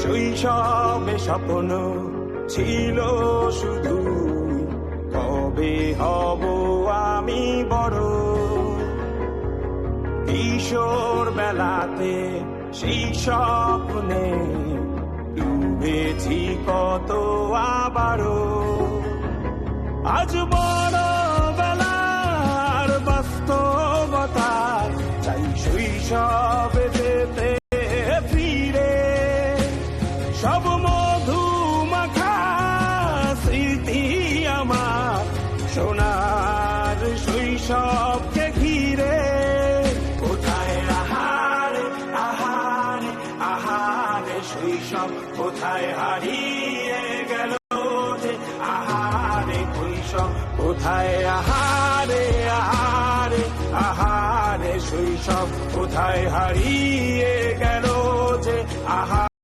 শৈশবে স্বপ্ন ছিল শুধু কবে হব আমি বড়। কিশোর বেলাতে সেই স্বপ্নে ডুবেছি কত আবারও। আজ বড় বেলার বাস্তবতায় চাই শৈশবে যেতে ফিরে। সব মধু মাখা স্মৃতি আমার সোনার শৈশবকে ঘিরে। কোথায় আহারে আহারে আহারে শৈশব কোথায় হারিয়ে গেল যে আহারে শৈশব কোথায় আহারে আহারে আহারে শৈশব কোথায় হারিয়ে